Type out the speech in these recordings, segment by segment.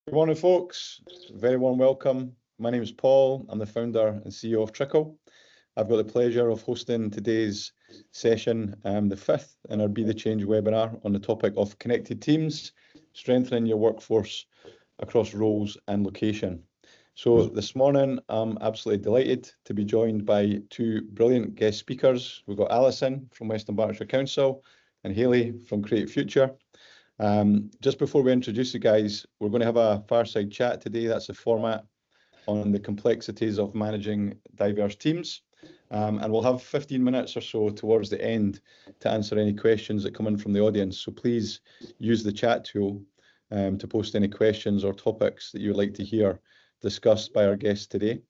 Good morning, folks. Very warm welcome. My name is Paul. I'm the founder and CEO of Trickle. I've got the pleasure of hosting today's session, the fifth in our Be the Change webinar on the topic of connected teams, strengthening your workforce across roles and location. So this morning, I'm absolutely delighted to be joined by two brilliant guest speakers. We've got Alison from Dunbartonshire Council and Hayley from CreateFuture. Just before we introduce you guys, we're going to have a fireside chat today. That's the format on the complexities of managing diverse teams. And we'll have 15 minutes or so towards the end to answer any questions that come in from the audience. So please use the chat tool to post any questions or topics that you would like to hear discussed by our guests today.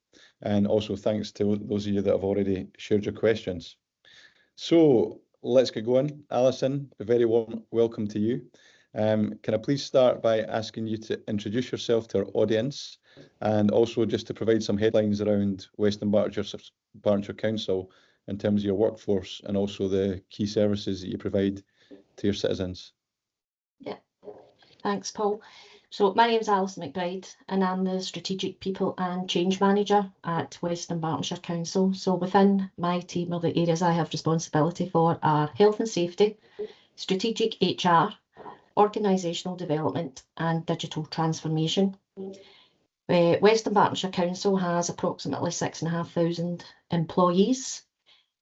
And also thanks to those of you that have already shared your questions. So let's get going. Alison, a very warm welcome to you. Can I please start by asking you to introduce yourself to our audience and also just to provide some headlines around Dunbartonshire Council in terms of your workforce and also the key services that you provide to your citizens? Yeah, thanks, Paul. So my name is Alison McBride and I'm the Strategic People and Change Manager at Dunbartonshire Council. So within my team, or the areas I have responsibility for are health and safety, strategic HR, organisational development and digital transformation. Dunbartonshire Council has approximately 6,500 employees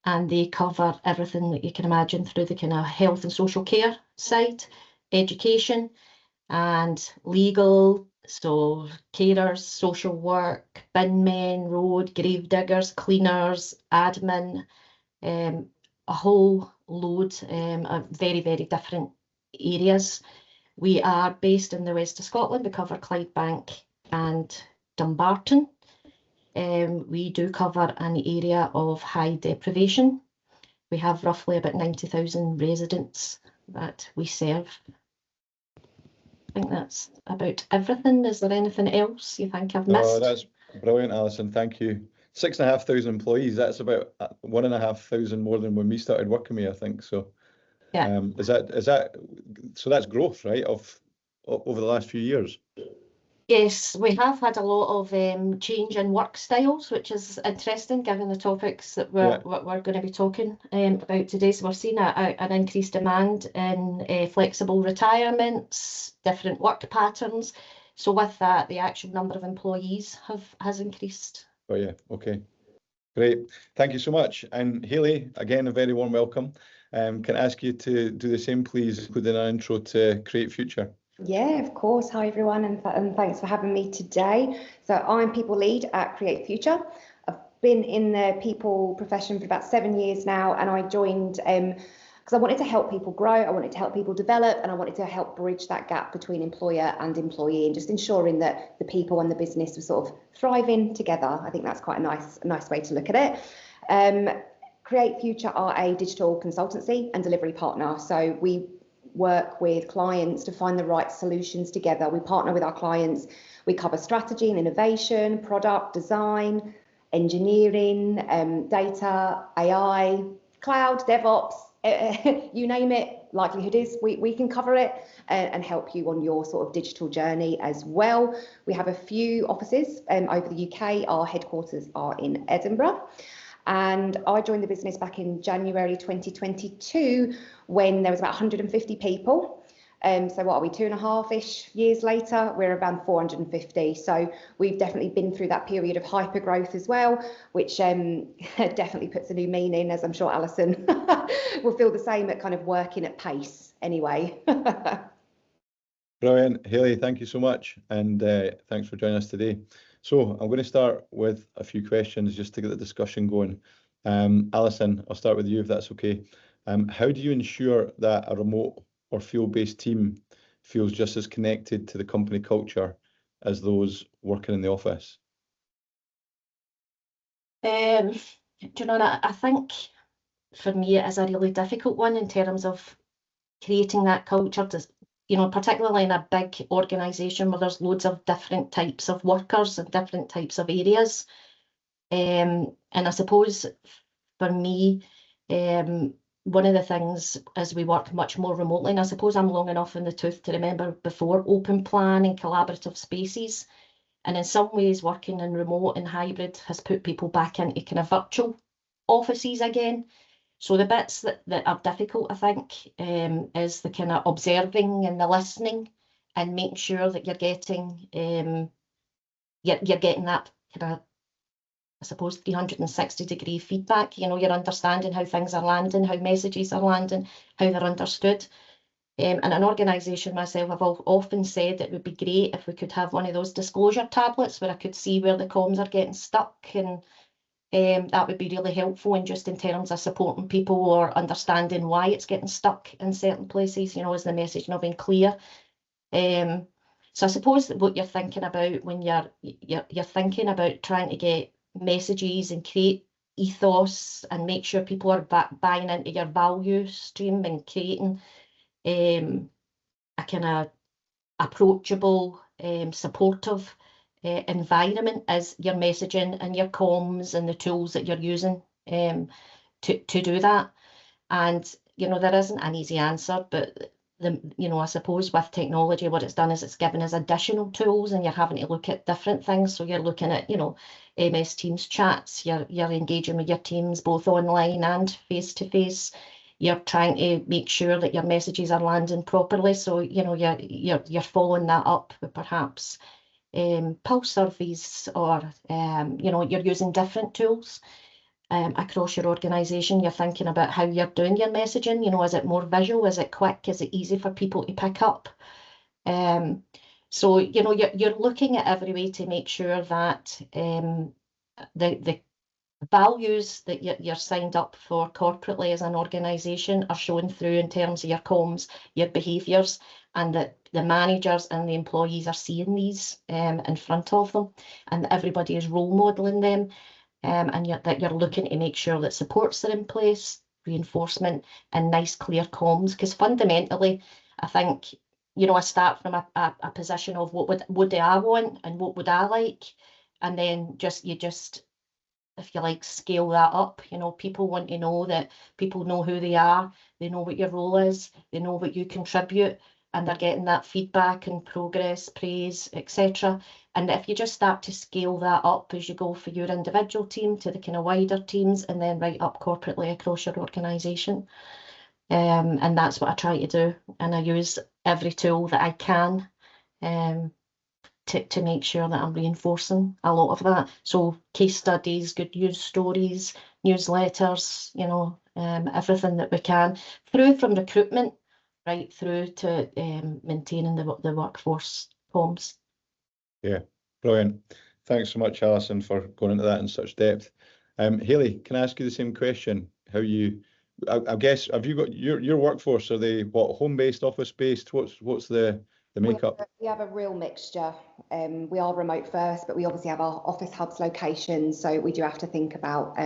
and they cover everything that you can imagine through the kind of health and social care side, education and legal, so carers, social work, bin men, road, grave diggers, cleaners, admin, a whole load of very, very different areas. We are based in the west of Scotland. We cover Clydebank and Dumbarton. We do cover an area of high deprivation. We have roughly about 90,000 residents that we serve. I think that's about everything. Is there anything else you think I've missed? Oh, that's brilliant, Alison. Thank you. 6,500 employees. That's about 1,500 more than when we started working with, I think. So. Yeah. So that's growth, right, of over the last few years? Yes, we have had a lot of change in work styles, which is interesting given the topics that we're going to be talking about today. So we're seeing an increased demand in flexible retirements, different work patterns. So with that, the actual number of employees has increased. Oh yeah, okay. Great. Thank you so much. And Hayley, again, a very warm welcome. Can I ask you to do the same, please, including an intro to CreateFuture? Yeah, of course. Hi, everyone, and thanks for having me today. So I'm People Lead at CreateFuture. I've been in the people profession for about 7 years now, and I joined because I wanted to help people grow, I wanted to help people develop, and I wanted to help bridge that gap between employer and employee, and just ensuring that the people and the business were sort of thriving together. I think that's quite a nice way to look at it. CreateFuture are a digital consultancy and delivery partner. So we work with clients to find the right solutions together. We partner with our clients. We cover strategy and innovation, product design, engineering, data, AI, cloud, DevOps, you name it, likelihood is we can cover it and help you on your sort of digital journey as well. We have a few offices over the UK. Our headquarters are in Edinburgh. And I joined the business back in January 2022 when there was about 150 people. So what are we, 2.5-ish years later, we're around 450. So we've definitely been through that period of hyper growth as well, which definitely puts a new meaning, as I'm sure Alison will feel the same at kind of working at pace anyway. Brilliant. Hayley, thank you so much. And thanks for joining us today. So I'm going to start with a few questions just to get the discussion going. Alison, I'll start with you if that's okay. How do you ensure that a remote or field-based team feels just as connected to the company culture as those working in the office? Do you know, I think for me it is a really difficult one in terms of creating that culture, you know, particularly in a big organisation where there's loads of different types of workers and different types of areas. And I suppose for me, one of the things as we work much more remotely, and I suppose I'm long enough in the tooth to remember before open plan and collaborative spaces, and in some ways working in remote and hybrid has put people back into kind of virtual offices again. So the bits that are difficult, I think, is the kind of observing and the listening and making sure that you're getting you're getting that kind of, I suppose, 360-degree feedback. You know, you're understanding how things are landing, how messages are landing, how they're understood. And an organisation myself, I've often said it would be great if we could have one of those disclosure tablets where I could see where the comms are getting stuck, and that would be really helpful in just in terms of supporting people or understanding why it's getting stuck in certain places, you know, is the message not being clear. So I suppose that what you're thinking about when you're thinking about trying to get messages and create ethos and make sure people are buying into your value stream and creating a kind of approachable, supportive environment as your messaging and your comms and the tools that you're using to do that. And, you know, there isn't an easy answer, but I suppose with technology, what it's done is it's given us additional tools, and you're having to look at different things. So you're looking at, MS Teams chats, you're engaging with your teams both online and face-to-face. You're trying to make sure that your messages are landing properly. So, you're following that up with perhaps pulse surveys, or, you're using different tools across your organisation. You're thinking about how you're doing your messaging. Is it more visual? Is it quick? Is it easy for people to pick up? So, you're looking at every way to make sure that the values that you're signed up for corporately as an organisation are shown through in terms of your comms, your behaviours, and that the managers and the employees are seeing these in front of them, and that everybody is role modelling them, and that you're looking to make sure that supports are in place, reinforcement, and nice, clear comms. Because fundamentally, I think, I start from a position of what do I want and what would I like, and then you just if you like, scale that up. People want to know that people know who they are, they know what your role is, they know what you contribute, and they're getting that feedback and progress, praise, etc. And if you just start to scale that up as you go for your individual team to the kind of wider teams, and then right up corporately across your organisation. And that's what I try to do. And I use every tool that I can to make sure that I'm reinforcing a lot of that. So case studies, good news stories, newsletters, everything that we can, through from recruitment right through to maintaining the workforce comms. Yeah, brilliant. Thanks so much, Alison, for going into that in such depth. Hayley, can I ask you the same question? I guess, have you got your workforce? Are they home-based, office-based? What's the makeup? We have a real mixture. We are remote first, but we obviously have our office hubs locations. So we do have to think about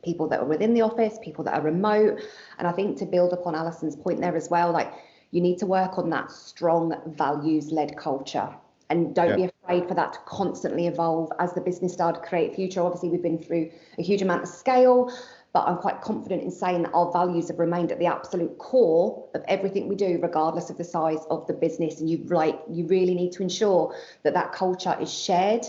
people that are within the office, people that are remote. And I think to build upon Alison's point there as well, like you need to work on that strong values-led culture. And don't be afraid for that to constantly evolve as the business started to create future. Obviously, we've been through a huge amount of scale, but I'm quite confident in saying that our values have remained at the absolute core of everything we do, regardless of the size of the business. And you really need to ensure that that culture is shared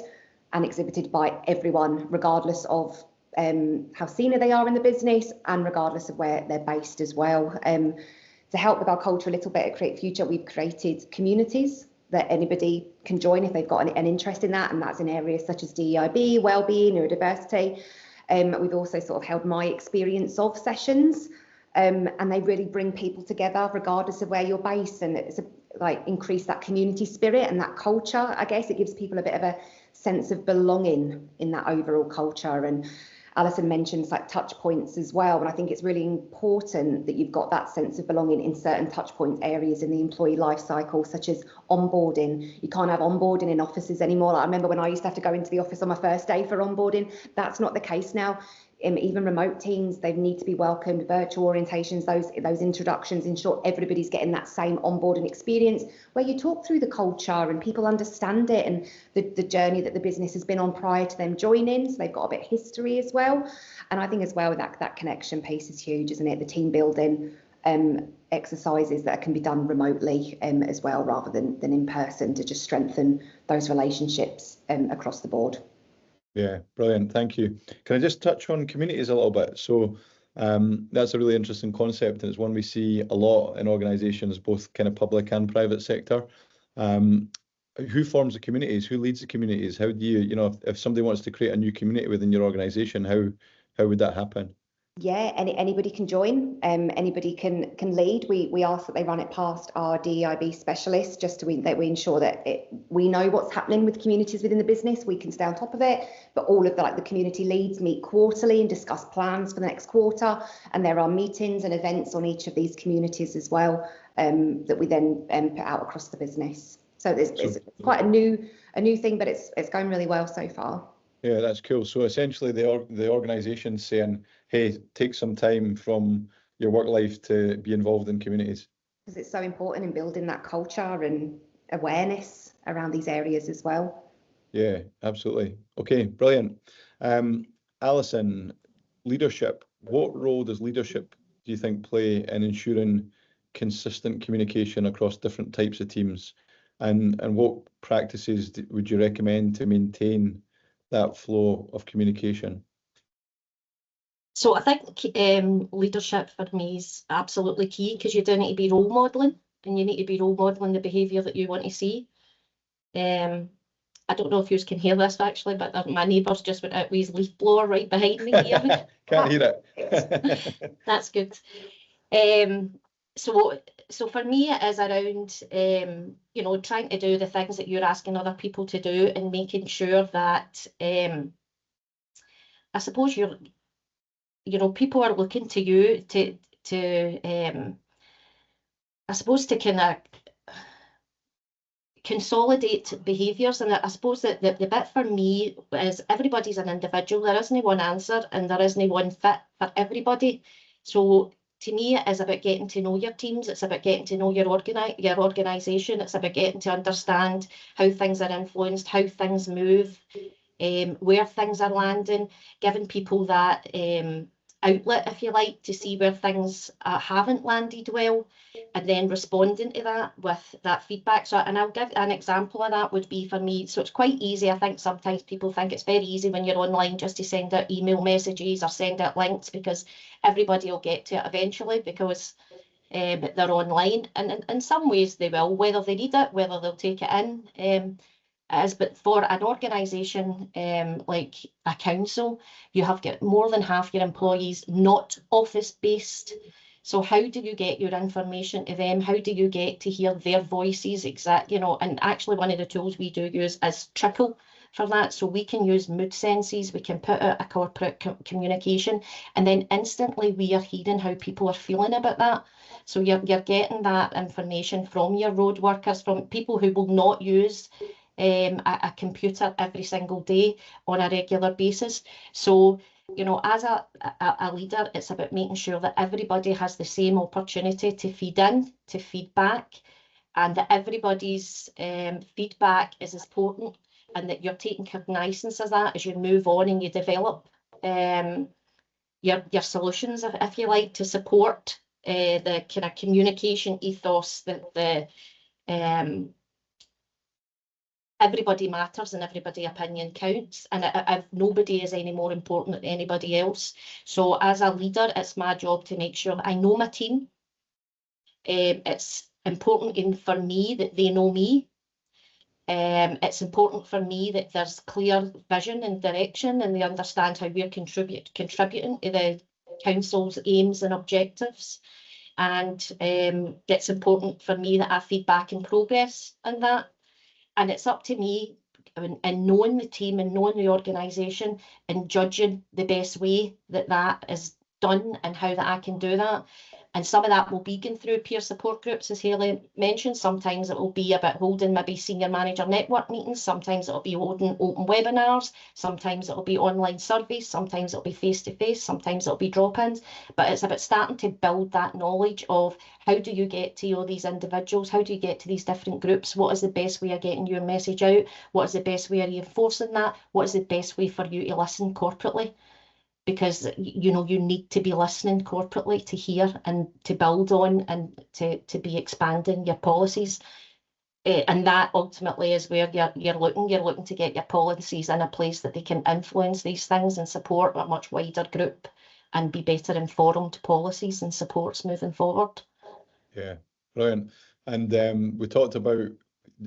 and exhibited by everyone, regardless of how senior they are in the business and regardless of where they're based as well. To help with our culture a little bit at CreateFuture, we've created communities that anybody can join if they've got an interest in that. And that's in areas such as DEIB, wellbeing, neurodiversity. We've also sort of held my experience of sessions, and they really bring people together regardless of where you're based, and it's increase that community spirit and that culture. I guess it gives people a bit of a sense of belonging in that overall culture. And Alison mentions touch points as well, and I think it's really important that you've got that sense of belonging in certain touch point areas in the employee life cycle, such as onboarding. You can't have onboarding in offices anymore. I remember when I used to have to go into the office on my first day for onboarding. That's not the case now. even remote teams, they need to be welcomed, virtual orientations, those introductions, ensure everybody's getting that same onboarding experience where you talk through the culture and people understand it and the journey that the business has been on prior to them joining, so they've got a bit of history as well. And I think as well that connection piece is huge, isn't it? The team building exercises that can be done remotely as well, rather than in person, to just strengthen those relationships across the board. Yeah, brilliant. Thank you. Can I just touch on communities a little bit? So that's a really interesting concept, and it's one we see a lot in organisations, both kind of public and private sector. Who forms the communities? Who leads the communities? How do you, if somebody wants to create a new community within your organisation, how would that happen? Yeah, anybody can join, anybody can lead. We ask that they run it past our DEIB specialists, just that we ensure that we know what's happening with communities within the business. We can stay on top of it, but all of the community leads meet quarterly and discuss plans for the next quarter, and there are meetings and events on each of these communities as well, that we then put out across the business. So it's quite a new thing, but it's going really well so far. Yeah, that's cool. So essentially the organisation's saying, hey, take some time from your work life to be involved in communities. Because it's so important in building that culture and awareness around these areas as well. Yeah, absolutely. Okay, brilliant. Alison, leadership. What role does leadership, do you think, play in ensuring consistent communication across different types of teams? And what practices would you recommend to maintain that flow of communication? So I think leadership for me is absolutely key, because you do need to be role modelling, and you need to be role modelling the behaviour that you want to see. I don't know if you can hear this actually, but my neighbour's just went out with his leaf blower right behind me here. Can't hear it. That's good. So for me, it is around trying to do the things that you're asking other people to do, and making sure that I suppose people are looking to you to I suppose to kind of consolidate behaviours. And I suppose that the bit for me is everybody's an individual. There isn't one answer, and there isn't one fit for everybody. So to me, it is about getting to know your teams. It's about getting to know your organisation. It's about getting to understand how things are influenced, how things move, where things are landing, giving people that outlet, if you like, to see where things haven't landed well, and then responding to that with that feedback. And I'll give an example of that would be for me. So it's quite easy. I think sometimes people think it's very easy when you're online just to send out email messages or send out links, because everybody will get to it eventually, because they're online, and in some ways they will, whether they read it, whether they'll take it in. But for an organisation like a council, you have got more than half your employees not office-based. So how do you get your information to them? How do you get to hear their voices? And actually one of the tools we do use is Trickle for that. So we can use mood senses, we can put out a corporate communication, and then instantly we are hearing how people are feeling about that. So you're getting that information from your road workers, from people who will not use a computer every single day on a regular basis. So as a leader, it's about making sure that everybody has the same opportunity to feed in, to feedback, and that everybody's feedback is important, and that you're taking cognizance of that as you move on and you develop your solutions, if you like, to support the kind of communication ethos that everybody matters and everybody's opinion counts, and if nobody is any more important than anybody else. So as a leader, it's my job to make sure that I know my team. It's important for me that they know me. It's important for me that there's clear vision and direction, and they understand how we're contributing to the council's aims and objectives. And it's important for me that I feedback and progress on that. And it's up to me in knowing the team and knowing the organisation and judging the best way that is done and how that I can do that. And some of that will be going through peer support groups, as Hayley mentioned. Sometimes it will be about holding maybe senior manager network meetings. Sometimes it'll be holding open webinars. Sometimes it'll be online surveys. Sometimes it'll be face-to-face. Sometimes it'll be drop-ins. But it's about starting to build that knowledge of how do you get to all these individuals? How do you get to these different groups? What is the best way of getting your message out? What is the best way of reinforcing that? What is the best way for you to listen corporately? Because you know you need to be listening corporately to hear and to build on and to be expanding your policies, and that ultimately is where you're looking to get your policies in a place that they can influence these things and support a much wider group and be better informed policies and supports moving forward. Yeah, brilliant. And we talked about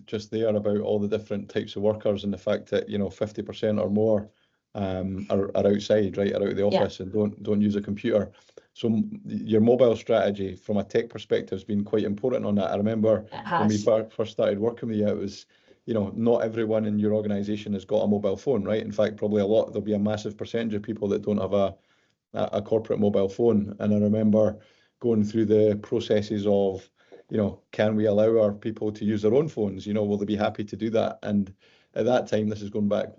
just there about all the different types of workers and the fact that 50% or more are outside, right, are out of the office and don't use a computer. So your mobile strategy from a tech perspective has been quite important on that. I remember when we first started working with you, it was, not everyone in your organisation has got a mobile phone, right? In fact, probably there'll be a massive percentage of people that don't have a corporate mobile phone. And I remember going through the processes of, can we allow our people to use their own phones? Will they be happy to do that? And at that time, this is going back,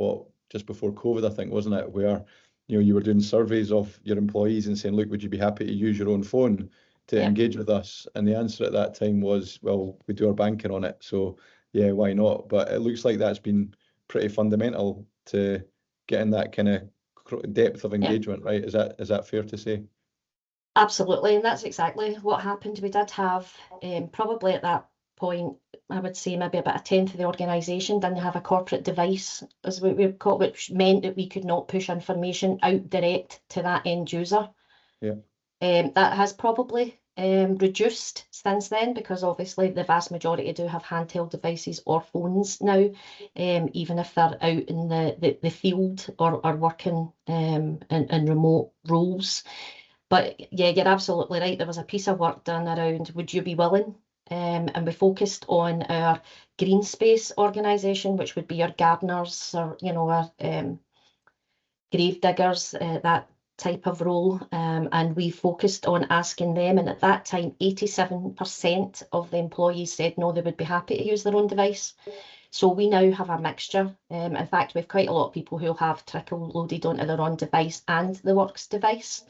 just before COVID, I think, wasn't it? Where, you were doing surveys of your employees and saying, look, would you be happy to use your own phone to engage with us? And the answer at that time was, well, we do our banking on it. So yeah, why not? But it looks like that's been pretty fundamental to getting that kind of depth of engagement, right? Is that fair to say? Absolutely, and that's exactly what happened. We did have probably at that point, I would say maybe about a tenth of the organisation didn't have a corporate device, as we call it, which meant that we could not push information out direct to that end user. Yeah. That has probably reduced since then, because obviously the vast majority do have handheld devices or phones now, even if they're out in the field or working in remote roles. But yeah, you're absolutely right. There was a piece of work done around would you be willing? And we focused on our green space organisation, which would be your gardeners or, our grave diggers, that type of role. And we focused on asking them. And at that time, 87% of the employees said no, they would be happy to use their own device. So we now have a mixture. In fact, we have quite a lot of people who have trickle loaded onto their own device and the works device.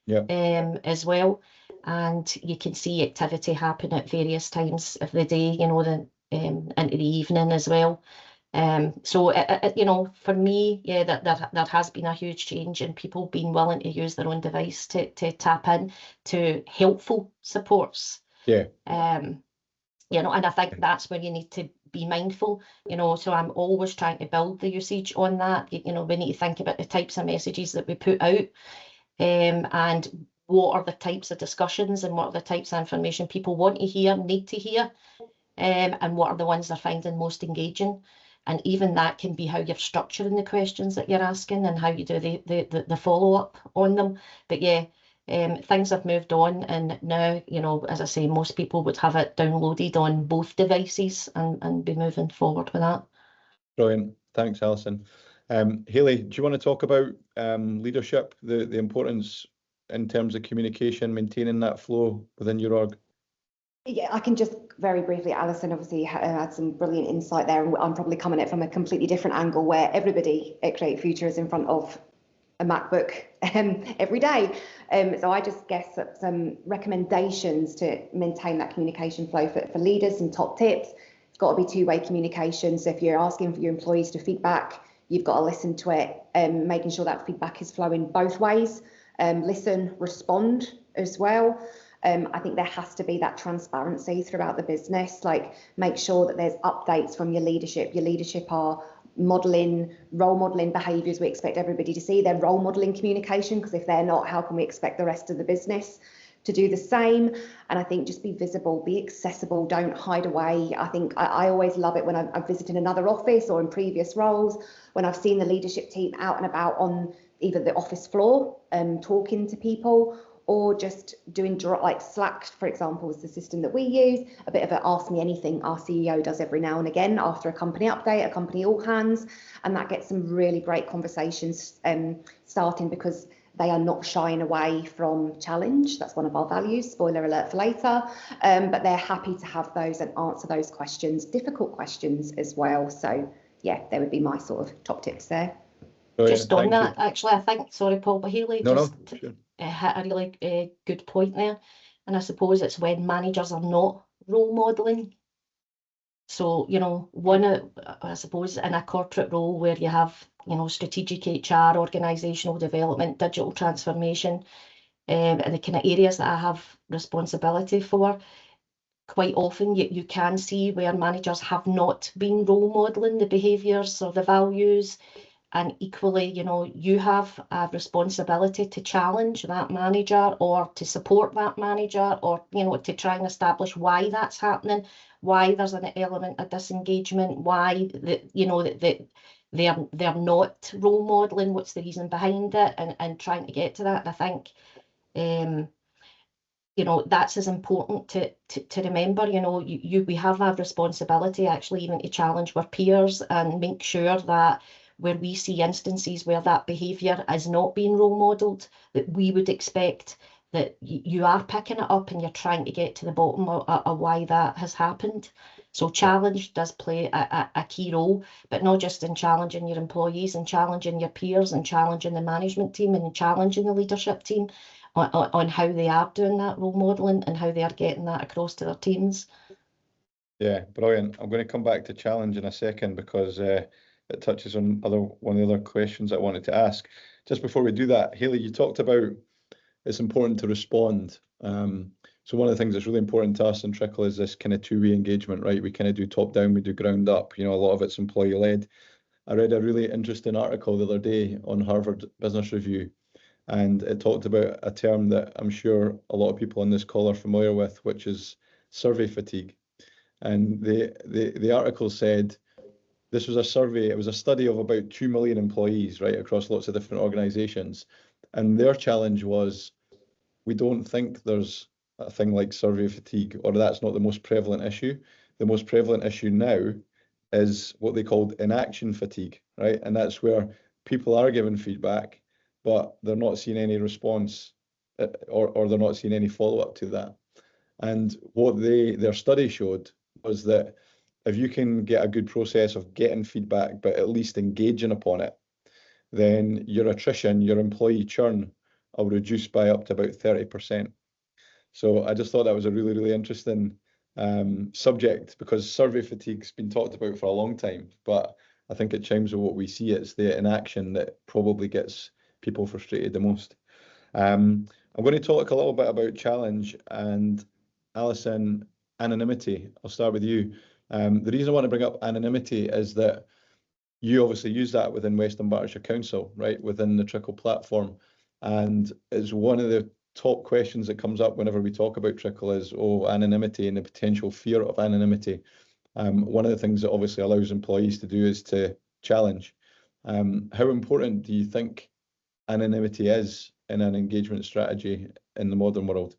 As well, and you can see activity happen at various times of the day, into the evening as well. So for me, there has been a huge change in people being willing to use their own device to tap in to helpful supports. And I think that's where you need to be mindful, so I'm always trying to build the usage on that. We need to think about the types of messages that we put out. And what are the types of discussions and what are the types of information people want to hear, need to hear, and what are the ones they're finding most engaging. And even that can be how you're structuring the questions that you're asking and how you do the follow-up on them. But yeah, things have moved on, and now, as I say, most people would have it downloaded on both devices and be moving forward with that. Brilliant. Thanks, Alison. Hayley, do you want to talk about leadership, the importance in terms of communication, maintaining that flow within your org? Yeah, I can just very briefly, Alison obviously had some brilliant insight there, and I'm probably coming at it from a completely different angle where everybody at CreateFuture is in front of a MacBook every day. So I just guess some recommendations to maintain that communication flow for leaders and top tips. It's got to be two-way communication. So if you're asking for your employees to feedback, you've got to listen to it, making sure that feedback is flowing both ways. Listen, respond as well. I think there has to be that transparency throughout the business, like make sure that there's updates from your leadership. Your leadership are role modeling behaviours we expect everybody to see. They're role modeling communication, because if they're not, how can we expect the rest of the business to do the same? And I think just be visible, be accessible, don't hide away. I think I always love it when I've visited another office or in previous roles, when I've seen the leadership team out and about on either the office floor, talking to people, or just doing like Slack, for example, is the system that we use, a bit of an ask me anything our CEO does every now and again after a company update, a company all hands, and that gets some really great conversations starting, because they are not shying away from challenge. That's one of our values, spoiler alert for later, but they're happy to have those and answer those questions, difficult questions as well. So yeah, there would be my sort of top tips there. Brilliant, Just on thank that, you. actually, I think, sorry, Paul, but Hayley No, just sure. hit a really good point there. And I suppose it's when managers are not role modelling. So, you know, I suppose in a corporate role where you have, you know, strategic HR, organisational development, digital transformation, and the kind of areas that I have responsibility for, quite often you can see where managers have not been role modelling the behaviours or the values. And equally, you know, you have a responsibility to challenge that manager or to support that manager, or, you know, to try and establish why that's happening, why there's an element of disengagement, why you know, that they're not role modelling, what's the reason behind it, and trying to get to that. And I think you know, that's as important to remember. You know, we have a responsibility actually even to challenge our peers and make sure that where we see instances where that behaviour is not being role modelled, that we would expect that you are picking it up and you're trying to get to the bottom of why that has happened. So challenge does play a key role, but not just in challenging your employees and challenging your peers and challenging the management team and challenging the leadership team on how they are doing that role modelling and how they are getting that across to their teams. Yeah, brilliant. I'm going to come back to challenge in a second because it touches on one of the other questions I wanted to ask. Just before we do that, Hayley, you talked about it's important to respond. So one of the things that's really important to us in Trickle is this kind of two-way engagement, right? We kind of do top down, we do ground up. You know, a lot of it's employee led. I read a really interesting article the other day on Harvard Business Review, and it talked about a term that I'm sure a lot of people on this call are familiar with, which is survey fatigue. And the article said this was a survey, it was a study of about 2 million employees, right, across lots of different organizations. And their challenge was, we don't think there's a thing like survey fatigue, or that's not the most prevalent issue. The most prevalent issue now is what they called inaction fatigue, right? And that's where people are giving feedback, but they're not seeing any response, or they're not seeing any follow-up to that. And what their study showed was that if you can get a good process of getting feedback, but at least engaging upon it, then your attrition, your employee churn will reduce by up to about 30%. So I just thought that was a really, really interesting subject, because survey fatigue's been talked about for a long time, but I think it chimes with what we see. It's the inaction that probably gets people frustrated the most. I'm going to talk a little bit about challenge, and Alison, anonymity. I'll start with you. The reason I want to bring up anonymity is that you obviously use that within West Dunbartonshire Council, right, within the Trickle platform. And it's one of the top questions that comes up whenever we talk about Trickle is, anonymity and the potential fear of anonymity. One of the things that obviously allows employees to do is to challenge. How important do you think anonymity is in an engagement strategy in the modern world?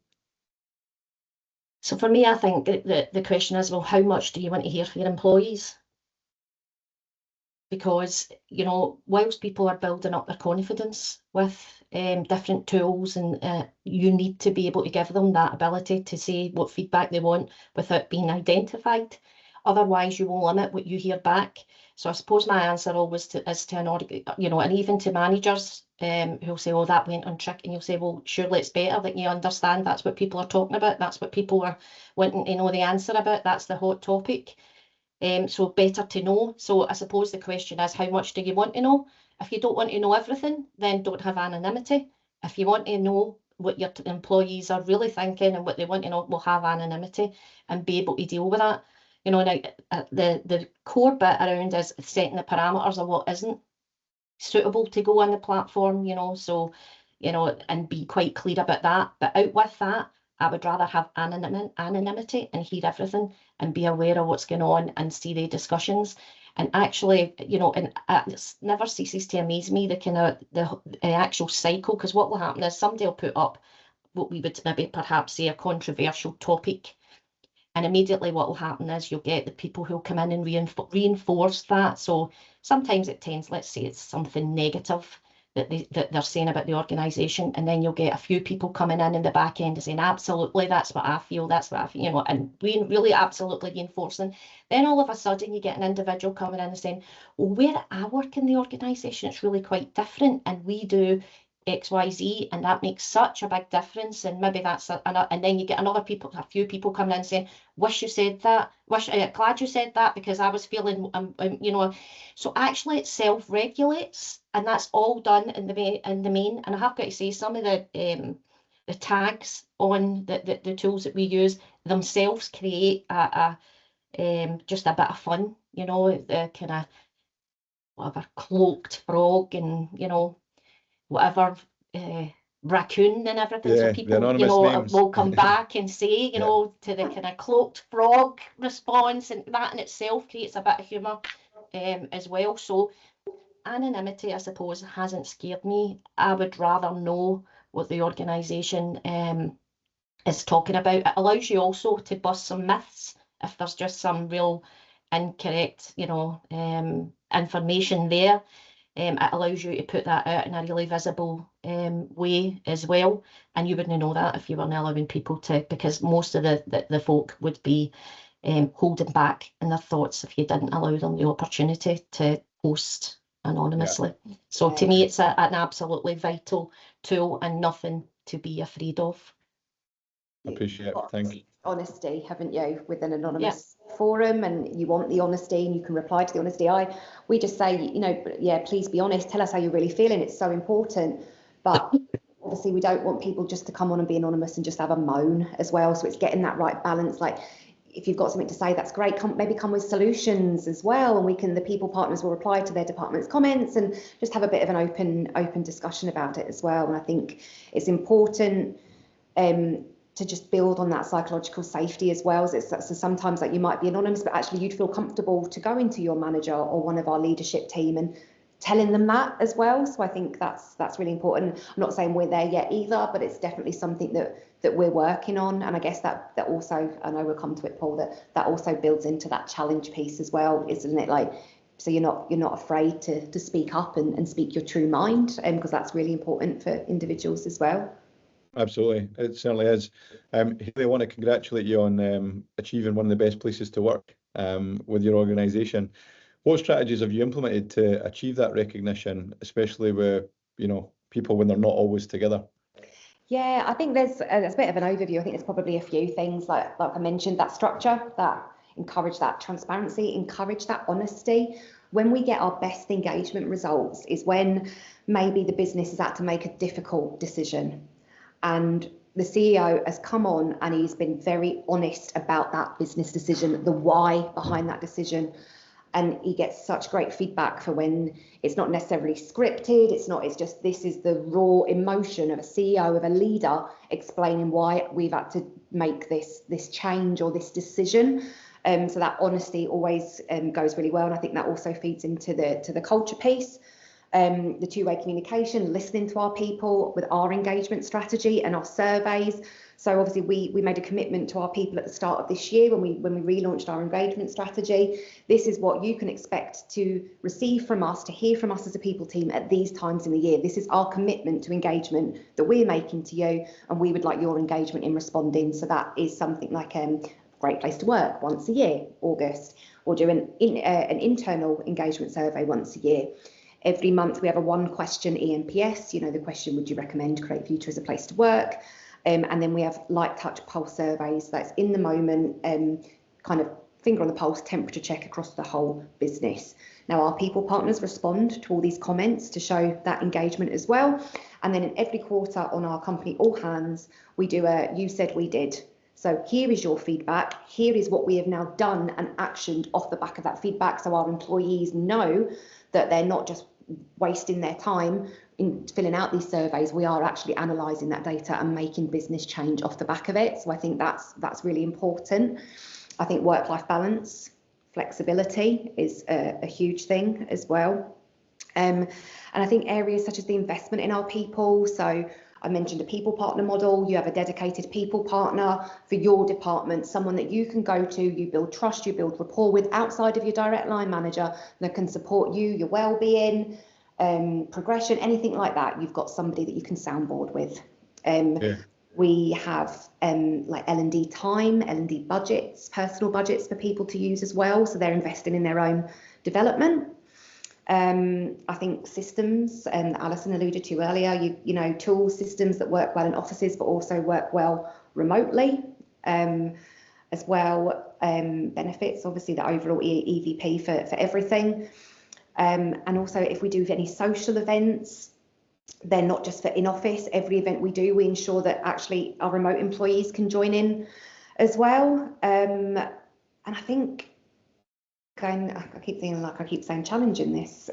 So for me, I think the question is, well, how much do you want to hear from your employees? Because, you know, whilst people are building up their confidence with different tools, and you need to be able to give them that ability to say what feedback they want without being identified. Otherwise, you will limit what you hear back. So I suppose my answer always is to, you know, and even to managers who'll say, oh, that went on trick, and you'll say, well, surely it's better that you understand that's what people are talking about. That's what people are wanting to know the answer about. That's the hot topic. So better to know. So I suppose the question is, how much do you want to know? If you don't want to know everything, then don't have anonymity. If you want to know what your employees are really thinking and what they want to know, we'll have anonymity and be able to deal with that. You know, like the core bit around is setting the parameters of what isn't suitable to go on the platform, you know, so, you know, and be quite clear about that. But out with that, I would rather have anonymity and hear everything and be aware of what's going on and see the discussions. And actually, you know, and it never ceases to amaze me the kind of the actual cycle, because what will happen is somebody will put up what we would maybe perhaps say a controversial topic, and immediately what will happen is you'll get the people who'll come in and reinforce that. So sometimes it tends, let's say it's something negative that they're saying about the organisation, and then you'll get a few people coming in the back end and saying, absolutely, that's what I feel, and we really absolutely reinforcing. Then all of a sudden you get an individual coming in and saying, well, where I work in the organisation, it's really quite different, and we do XYZ, and that makes such a big difference, and maybe that's and then you get a few people coming in saying, wish you said that, glad you said that, because I was feeling, so actually it self-regulates, and that's all done in the main. And I have got to say, some of the tags on the tools that we use themselves create just a bit of fun, the kind of whatever cloaked frog and whatever raccoon and everything. Yeah, so people, names. will come back and say, to the kind of cloaked frog response, and that in itself creates a bit of humour as well. So anonymity, I suppose, hasn't scared me. I would rather know what the organisation is talking about. It allows you also to bust some myths if there's just some real incorrect, information there. It allows you to put that out in a really visible way as well, and you wouldn't know that if you weren't allowing people to, because most of the folk would be holding back in their thoughts if you didn't allow them the opportunity to post anonymously. Yeah. So to me, it's an absolutely vital tool and nothing to be afraid of. Appreciate it. Thank you. Honesty, haven't you, with an anonymous forum, and you want the honesty, and you can reply to the honesty. We just say, please be honest, tell us how you're really feeling. It's so important. But obviously we don't want people just to come on and be anonymous and just have a moan as well. So it's getting that right balance. Like, if you've got something to say, that's great. Maybe come with solutions as well, and the people partners will reply to their department's comments and just have a bit of an open discussion about it as well. And I think it's important to just build on that psychological safety as well. So sometimes, like, you might be anonymous, but actually you'd feel comfortable to go into your manager or one of our leadership team and telling them that as well. So I think that's really important. I'm not saying we're there yet either, but it's definitely something that we're working on. And I guess that also, I know we'll come to it, Paul, that also builds into that challenge piece as well, isn't it? Like, so you're not afraid to speak up and speak your true mind, because that's really important for individuals as well. Absolutely, it certainly is. Hayley, I want to congratulate you on achieving one of the best places to work with your organisation. What strategies have you implemented to achieve that recognition, especially with people when they're not always together? Yeah, I think there's a bit of an overview. I think there's probably a few things, like I mentioned, that structure, that encourage that transparency, encourage that honesty. When we get our best engagement results is when maybe the business has had to make a difficult decision, and the CEO has come on and he's been very honest about that business decision, the why behind that decision. And he gets such great feedback for when it's not necessarily scripted. It's just, this is the raw emotion of a CEO, of a leader, explaining why we've had to make this change or this decision. So that honesty always goes really well. And I think that also feeds into the culture piece. The two-way communication, listening to our people with our engagement strategy and our surveys. So obviously we made a commitment to our people at the start of this year when we relaunched our engagement strategy. This is what you can expect to receive from us, to hear from us as a people team at these times in the year. This is our commitment to engagement that we're making to you, and we would like your engagement in responding. So that is something like Great Place to Work once a year, August, or do an internal engagement survey once a year. Every month we have a one-question EMPS, the question, would you recommend CreateFuture as a place to work? And then we have light touch pulse surveys. That's in the moment, kind of finger on the pulse, temperature check across the whole business. Now, our people partners respond to all these comments to show that engagement as well. And then in every quarter on our company all hands, we do a you said we did. So here is your feedback. Here is what we have now done and actioned off the back of that feedback. So our employees know that they're not just wasting their time in filling out these surveys. We are actually analysing that data and making business change off the back of it. So I think that's really important. I think work-life balance, flexibility is a huge thing as well. And I think areas such as the investment in our people. So I mentioned a people partner model. You have a dedicated people partner for your department, someone that you can go to, you build trust, you build rapport with outside of your direct line manager that can support you, your well-being. progression, anything like that, you've got somebody that you can soundboard with. Yeah. We have like L&D time, L&D budgets, personal budgets for people to use as well, so they're investing in their own development. I think systems, Alison alluded to earlier, you know, tools, systems that work well in offices but also work well remotely, as well. Benefits, obviously the overall EVP for everything, and also if we do any social events, they're not just for in office. Every event we do, we ensure that actually our remote employees can join in as well. And I think, I keep feeling like I keep saying challenge in this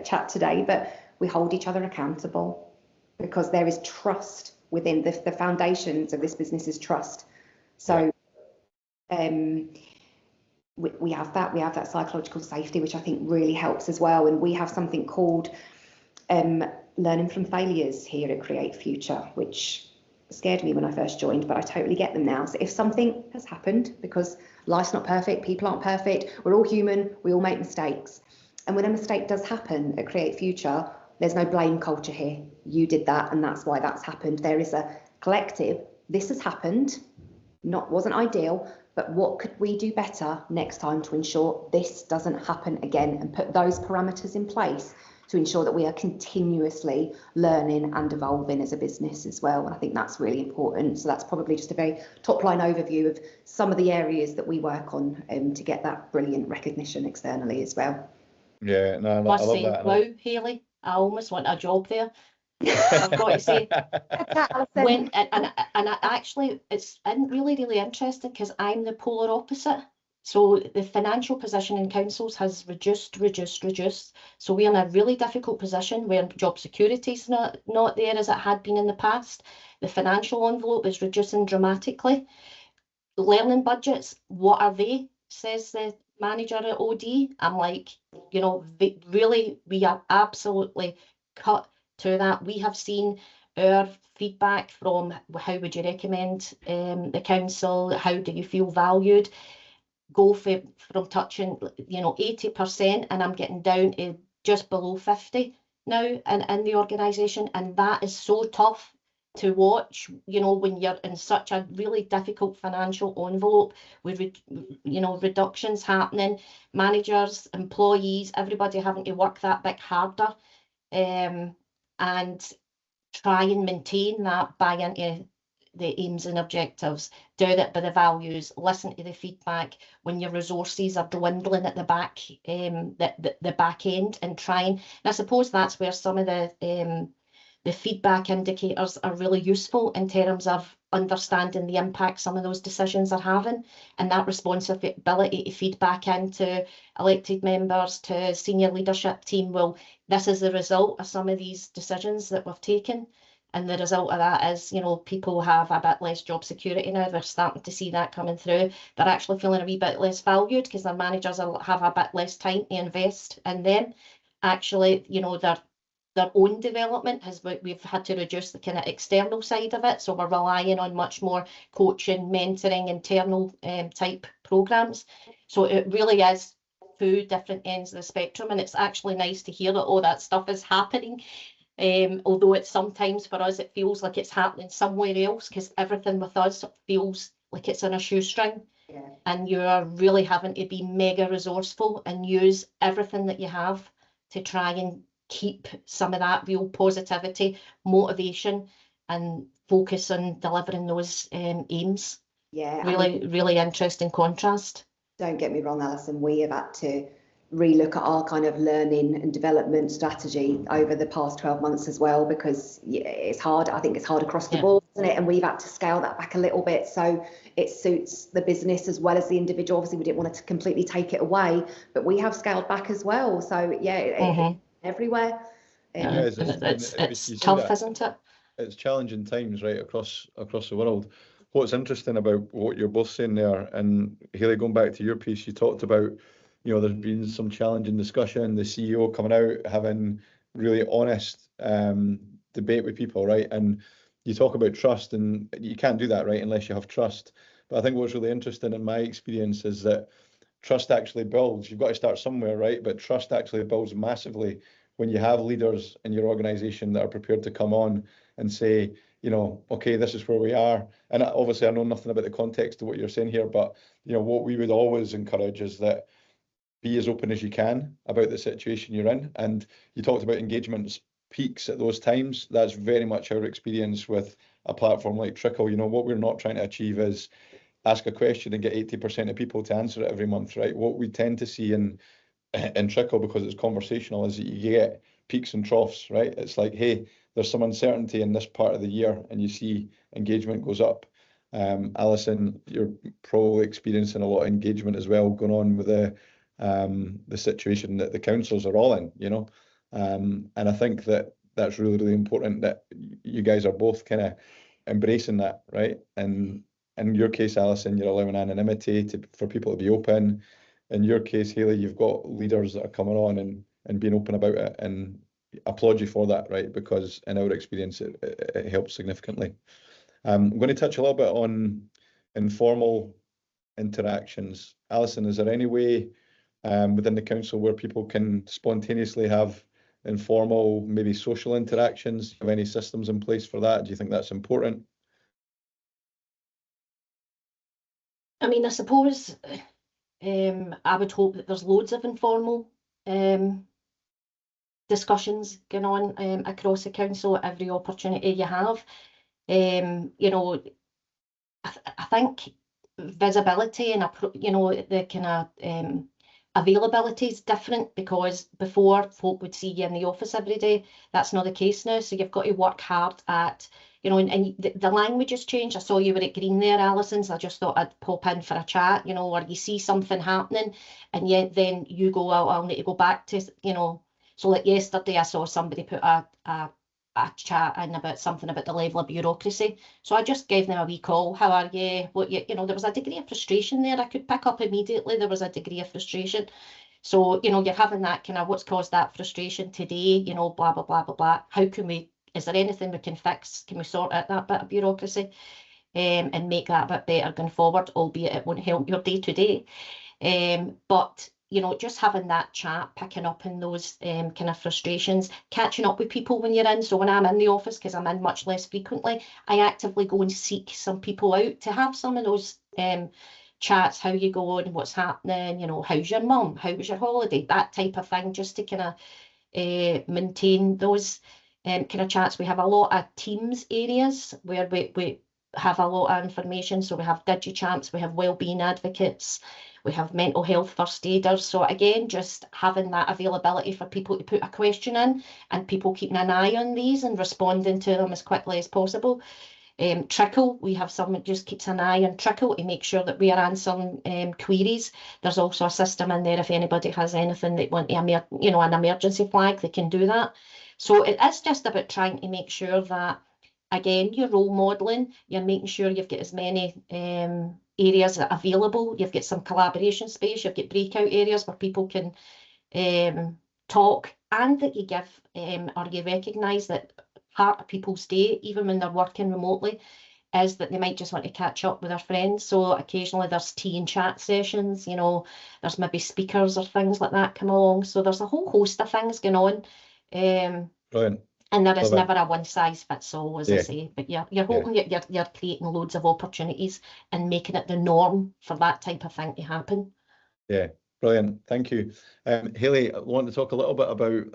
chat today, but we hold each other accountable because there is trust within the foundations of this business is trust. So we have that psychological safety, which I think really helps as well. And we have something called learning from failures here at CreateFuture, which scared me when I first joined, but I totally get them now. So if something has happened, because life's not perfect, people aren't perfect, we're all human, we all make mistakes. And when a mistake does happen at CreateFuture, there's no blame culture here. You did that and that's why that's happened. There is a collective, this has happened, wasn't ideal, but what could we do better next time to ensure this doesn't happen again, and put those parameters in place to ensure that we are continuously learning and evolving as a business as well. And I think that's really important. So that's probably just a very top line overview of some of the areas that we work on to get that brilliant recognition externally as well. Yeah, no, I love that. Wow, Hayley, I almost want a job there. I've got to say, when and actually it's really interesting because I'm the polar opposite. So the financial position in councils has reduced. So we're in a really difficult position where job security is not there as it had been in the past. The financial envelope is reducing dramatically. Learning budgets, what are they? Says the manager at OD. I'm like, you know, really, we are absolutely cut to that. We have seen our feedback from how would you recommend the council, how do you feel valued, go from touching, you know, 80%, and I'm getting down to just below 50 now in the organisation, and that is so tough to watch, you know, when you're in such a really difficult financial envelope with, you know, reductions happening, managers, employees, everybody having to work that bit harder, and try and maintain that buy into the aims and objectives, do that by the values, listen to the feedback when your resources are dwindling at the back, the back end, and trying. And I suppose that's where some of the feedback indicators are really useful in terms of understanding the impact some of those decisions are having, and that responsibility to feedback into elected members, to senior leadership team. Well, this is the result of some of these decisions that we've taken. And the result of that is, you know, people have a bit less job security now. They're starting to see that coming through. They're actually feeling a wee bit less valued because their managers have a bit less time to invest in them. Actually, you know, their own development we've had to reduce the kind of external side of it. So we're relying on much more coaching, mentoring, internal type programs. So it really is two different ends of the spectrum. And it's actually nice to hear that all that stuff is happening. Although it's sometimes for us, it feels like it's happening somewhere else because everything with us feels like it's on a shoestring. Yeah. And you're really having to be mega resourceful and use everything that you have to try and keep some of that real positivity, motivation, and focus on delivering those aims. Yeah. Really interesting contrast. Don't get me wrong, Alison, we have had to relook at our kind of learning and development strategy over the past 12 months as well, because it's hard. I think it's hard across the board, isn't it? And we've had to scale that back a little bit so it suits the business as well as the individual. Obviously, we didn't want to completely take it away, but we have scaled back as well. So yeah, everywhere. It's tough, isn't it? It's challenging times right across the world. What's interesting about what you're both saying there, and Hayley, going back to your piece, you talked about, you know, there's been some challenging discussion, the CEO coming out, having really honest debate with people, right? And you talk about trust, and you can't do that, right, unless you have trust. But I think what's really interesting in my experience is that trust actually builds. You've got to start somewhere, right? But trust actually builds massively when you have leaders in your organisation that are prepared to come on and say, you know, okay, this is where we are. And obviously I know nothing about the context of what you're saying here, but, you know, what we would always encourage is that be as open as you can about the situation you're in. And you talked about engagements peaks at those times. That's very much our experience with a platform like Trickle. You know, what we're not trying to achieve is ask a question and get 80% of people to answer it every month, right? What we tend to see in Trickle, because it's conversational, is that you get peaks and troughs, right? It's like, hey, there's some uncertainty in this part of the year, and you see engagement goes up. Alison, you're probably experiencing a lot of engagement as well going on with the situation that the councils are all in, you know. And I think that that's really, really important that you guys are both kind of embracing that, right? And in your case, Alison, you're allowing anonymity for people to be open. In your case, Hayley, you've got leaders that are coming on and being open about it, and applaud you for that, right? Because in our experience, it helps significantly. I'm going to touch a little bit on informal interactions. Alison, is there any way within the council where people can spontaneously have informal, maybe social interactions? Do you have any systems in place for that? Do you think that's important? I mean, I suppose I would hope that there's loads of informal discussions going on across the council at every opportunity you have. You know, I think visibility and you know, the kind of availability is different, because before folk would see you in the office every day. That's not the case now, so you've got to work hard at, you know, and the language has changed. I saw you were at Green there, Alison, so I just thought I'd pop in for a chat, you know, or you see something happening and yet then you go, oh, I'll need to go back to, you know. So like yesterday I saw somebody put a chat in about something about the level of bureaucracy. So I just gave them a wee call. How are you? What you know, there was a degree of frustration there. I could pick up immediately there was a degree of frustration. So, you know, you're having that kind of, what's caused that frustration today, you know, blah, blah, blah, blah, blah. How can we, is there anything we can fix? Can we sort out that bit of bureaucracy and make that a bit better going forward, albeit it won't help your day to day. But you know, just having that chat, picking up in those kind of frustrations, catching up with people when you're in. So when I'm in the office, because I'm in much less frequently, I actively go and seek some people out to have some of those chats. How you going? What's happening? You know, how's your mum? How was your holiday? That type of thing, just to kind of maintain those kind of chats. We have a lot of Teams areas where we have a lot of information. So we have DigiChamps, we have wellbeing advocates, we have mental health first aiders. So again, just having that availability for people to put a question in, and people keeping an eye on these and responding to them as quickly as possible. Trickle, we have someone just keeps an eye on Trickle to make sure that we are answering queries. There's also a system in there if anybody has anything they want to, you know, an emergency flag, they can do that. So it is just about trying to make sure that, again, you're role modelling, you're making sure you've got as many areas available, you've got some collaboration space, you've got breakout areas where people can talk, and that you give or you recognise that part of people's day, even when they're working remotely, is that they might just want to catch up with their friends. So occasionally there's tea and chat sessions, you know, there's maybe speakers or things like that come along. So there's a whole host of things going on. Brilliant. And there is never a one size fits all, as I say, but you're hoping that you're creating loads of opportunities and making it the norm for that type of thing to happen. Yeah, brilliant. Thank you. Hayley, I want to talk a little bit about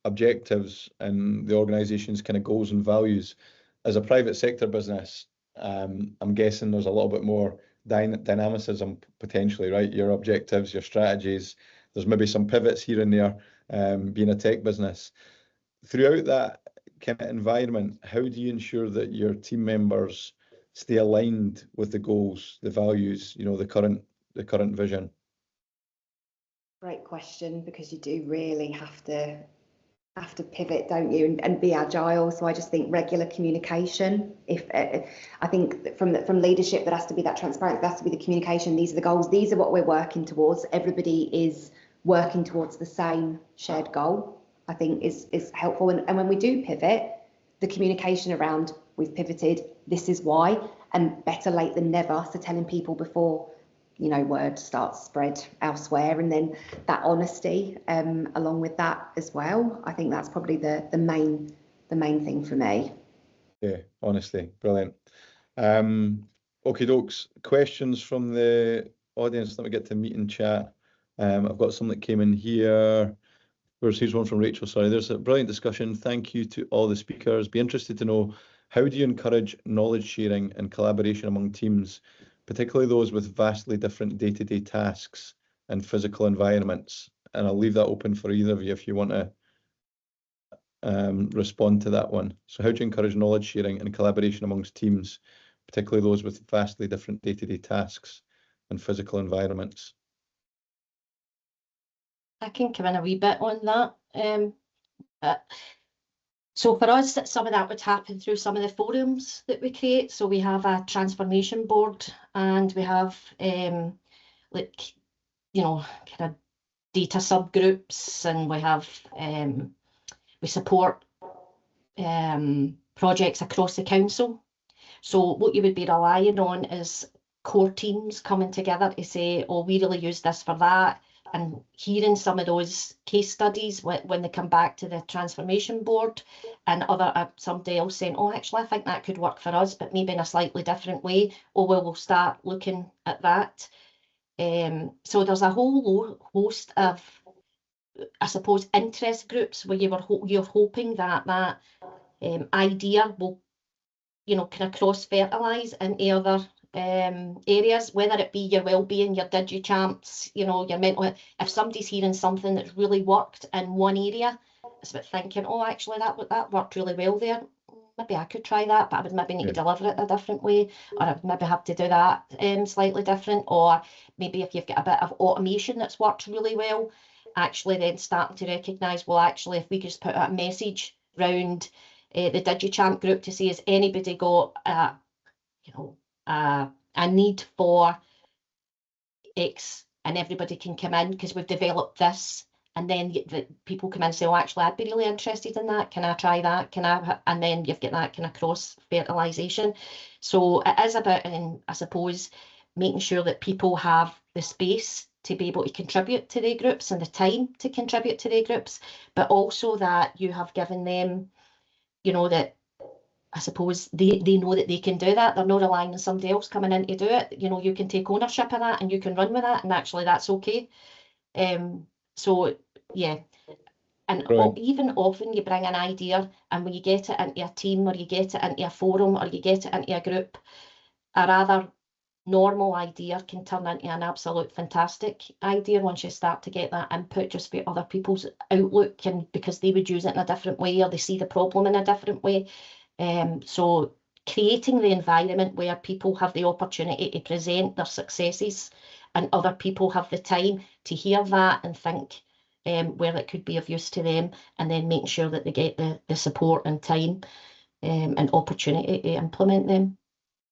objectives and the organisation's kind of goals and values. As a private sector business, I'm guessing there's a little bit more dynamicism potentially, right? Your objectives, your strategies, there's maybe some pivots here and there, being a tech business. Throughout that kind of environment, how do you ensure that your team members stay aligned with the goals, the values, you know, the current vision? Great question, because you do really have to pivot, don't you, and be agile. So I just think regular communication. I think from leadership, there has to be that transparency, there has to be the communication. These are the goals. These are what we're working towards. Everybody is working towards the same shared goal, I think is helpful. And when we do pivot, the communication around we've pivoted, this is why, and better late than never. So telling people before you know, word starts spread elsewhere, and then that honesty along with that as well. I think that's probably the main thing for me. Yeah, honestly, brilliant. Okay, dokes. Questions from the audience. Let me get to meet and chat. I've got some that came in here. Here's one from Rachel. Sorry, there's a brilliant discussion. Thank you to all the speakers. Be interested to know, how do you encourage knowledge sharing and collaboration among teams, particularly those with vastly different day-to-day tasks and physical environments? And I'll leave that open for either of you if you want to respond to that one. So how do you encourage knowledge sharing and collaboration amongst teams, particularly those with vastly different day-to-day tasks and physical environments? I can come in a wee bit on that. So for us, some of that would happen through some of the forums that we create. So we have a transformation board, and we have like, you know, kind of data subgroups, and we have we support projects across the council. So what you would be relying on is core teams coming together to say, oh, we really use this for that, and hearing some of those case studies when they come back to the transformation board, and somebody else saying, oh, actually, I think that could work for us, but maybe in a slightly different way. Oh, well, we'll start looking at that. So there's a whole host of, I suppose, interest groups where you're hoping that idea will, you know, kind of cross-fertilise into other areas, whether it be your well-being, your digichamps, you know, your mental health. If somebody's hearing something that's really worked in one area, it's about thinking, oh, actually, that worked really well there. Maybe I could try that, but I would maybe need to deliver it a different way, or I would maybe have to do that slightly different. Or maybe if you've got a bit of automation that's worked really well, actually then starting to recognise, well, actually, if we just put a message round the digichamp group to see, has anybody got you know, a need for X, and everybody can come in because we've developed this, and then the people come in and say, oh, actually, I'd be really interested in that. Can I try that? Can I? And then you've got that kind of cross-fertilisation. So it is about, I suppose, making sure that people have the space to be able to contribute to their groups and the time to contribute to their groups, but also that you have given them, you know, that I suppose they know that they can do that. They're not relying on somebody else coming in to do it. You know, you can take ownership of that and you can run with that, and actually that's okay. So yeah, and even often you bring an idea, and when you get it into a team, or you get it into a forum, or you get it into a group, a rather normal idea can turn into an absolute fantastic idea once you start to get that input just for other people's outlook, and because they would use it in a different way, or they see the problem in a different way. So creating the environment where people have the opportunity to present their successes, and other people have the time to hear that and think where it could be of use to them, and then making sure that they get the support and time and opportunity to implement them.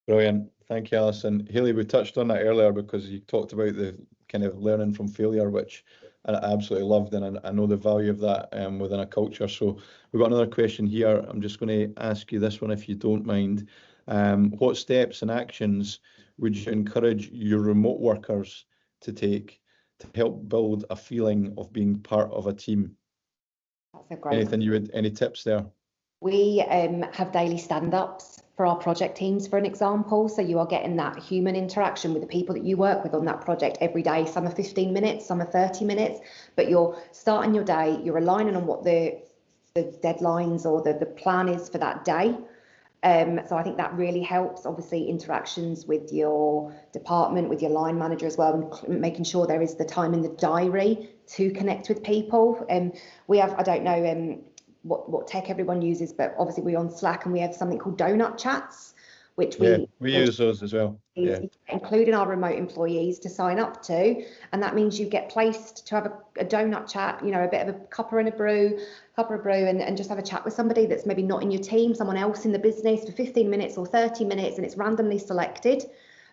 Brilliant. Thank you, Alison. Hayley, we touched on that earlier because you talked about the kind of learning from failure, which I absolutely loved, and I know the value of that within a culture. So we've got another question here. I'm just going to ask you this one, if you don't mind. What steps and actions would you encourage your remote workers to take to help build a feeling of being part of a team? That's a great. Any tips there? We have daily stand-ups for our project teams, for an example. So you are getting that human interaction with the people that you work with on that project every day. Some are 15 minutes, some are 30 minutes, but you're starting your day, you're aligning on what the deadlines or the plan is for that day. So I think that really helps. Obviously, interactions with your department, with your line manager as well, and making sure there is the time in the diary to connect with people. We have, I don't know what tech everyone uses, but obviously we're on Slack, and we have something called donut chats, which we use those as well. Including our remote employees to sign up to, and that means you get placed to have a donut chat, you know, a bit of a cuppa and a brew, and just have a chat with somebody that's maybe not in your team, someone else in the business, for 15 minutes or 30 minutes, and it's randomly selected.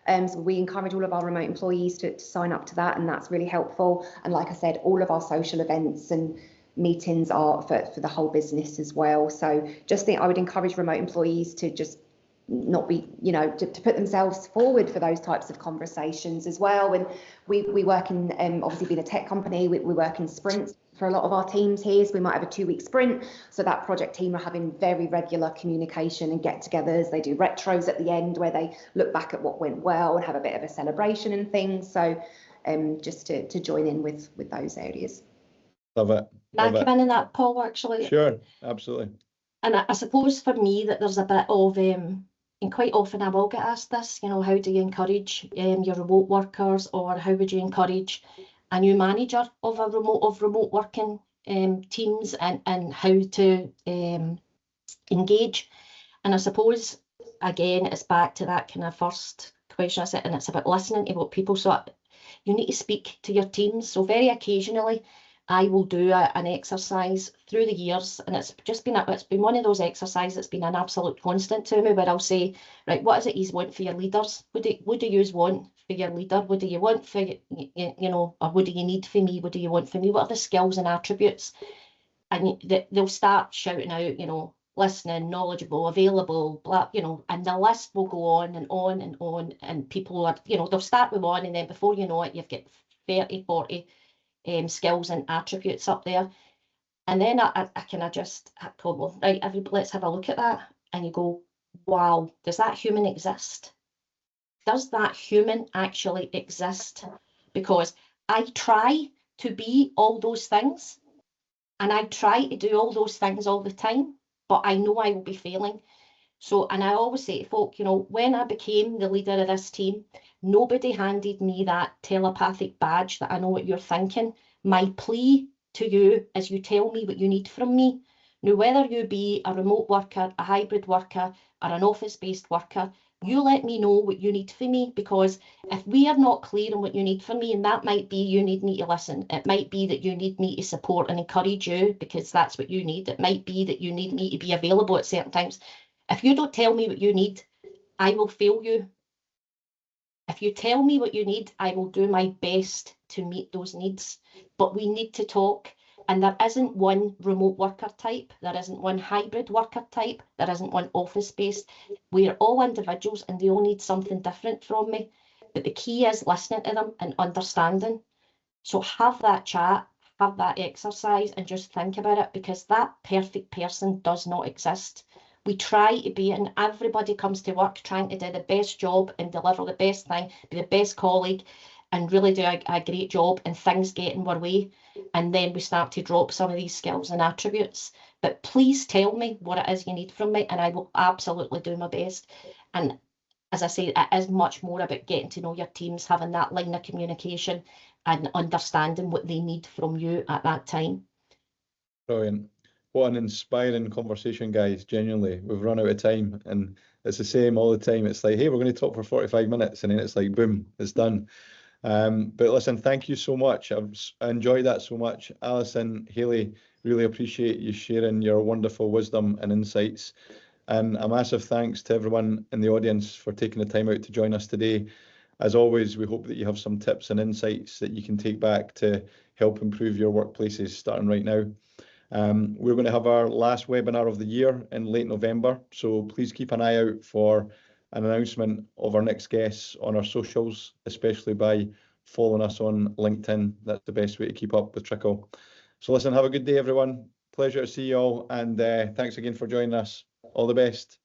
So we encourage all of our remote employees to sign up to that, and that's really helpful. And like I said, all of our social events and meetings are for the whole business as well. So just think I would encourage remote employees to just not be, you know, to put themselves forward for those types of conversations as well. And we work in, obviously being a tech company, we work in sprints for a lot of our teams here. So we might have a 2-week sprint. So that project team are having very regular communication and get-togethers. They do retros at the end where they look back at what went well and have a bit of a celebration and things. So just to join in with those areas. Love it. Can I come in that, Paul, actually? Sure, absolutely. And I suppose for me that there's a bit of, and quite often I will get asked this, you know, how do you encourage your remote workers, or how would you encourage a new manager of remote working teams, and how to engage? And I suppose, again, it's back to that kind of first question I said, and it's about listening to what people, so you need to speak to your teams. So very occasionally I will do an exercise through the years, and it's been one of those exercises that's been an absolute constant to me, where I'll say, right, what is it you want for your leaders? What do you want for your leader? What do you want for, you know, or what do you need from me? What do you want from me? What are the skills and attributes? And they'll start shouting out, you know, listening, knowledgeable, available, blah, you know, and the list will go on and on and on, and people are, you know, they'll start with one, and then before you know it, you've got 30, 40 skills and attributes up there. And then I kind of just go, well, right, everybody, let's have a look at that. And you go, wow, does that human exist? Does that human actually exist? Because I try to be all those things, and I try to do all those things all the time, but I know I will be failing. So, and I always say to folk, you know, when I became the leader of this team, nobody handed me that telepathic badge that I know what you're thinking. My plea to you is you tell me what you need from me. Now, whether you be a remote worker, a hybrid worker, or an office-based worker, you let me know what you need from me, because if we are not clear on what you need from me, and that might be you need me to listen, it might be that you need me to support and encourage you because that's what you need, it might be that you need me to be available at certain times. If you don't tell me what you need, I will fail you. If you tell me what you need, I will do my best to meet those needs. But we need to talk. And there isn't one remote worker type. There isn't one hybrid worker type. There isn't one office-based. We are all individuals, and they all need something different from me. But the key is listening to them and understanding. So have that chat, have that exercise, and just think about it, because that perfect person does not exist. We try to be, and everybody comes to work trying to do the best job and deliver the best thing, be the best colleague, and really do a great job, and things get in our way. And then we start to drop some of these skills and attributes. But please tell me what it is you need from me, and I will absolutely do my best. And as I say, it is much more about getting to know your teams, having that line of communication and understanding what they need from you at that time. Brilliant. What an inspiring conversation, guys. Genuinely, we've run out of time, and it's the same all the time. It's like, hey, we're going to talk for 45 minutes, and then it's like, boom, it's done. But listen, thank you so much. I've enjoyed that so much. Alison, Hayley, really appreciate you sharing your wonderful wisdom and insights. And a massive thanks to everyone in the audience for taking the time out to join us today. As always, we hope that you have some tips and insights that you can take back to help improve your workplaces starting right now. We're going to have our last webinar of the year in late November, so please keep an eye out for an announcement of our next guests on our socials, especially by following us on LinkedIn. That's the best way to keep up with Trickle. So listen, have a good day, everyone. Pleasure to see you all, and thanks again for joining us. All the best.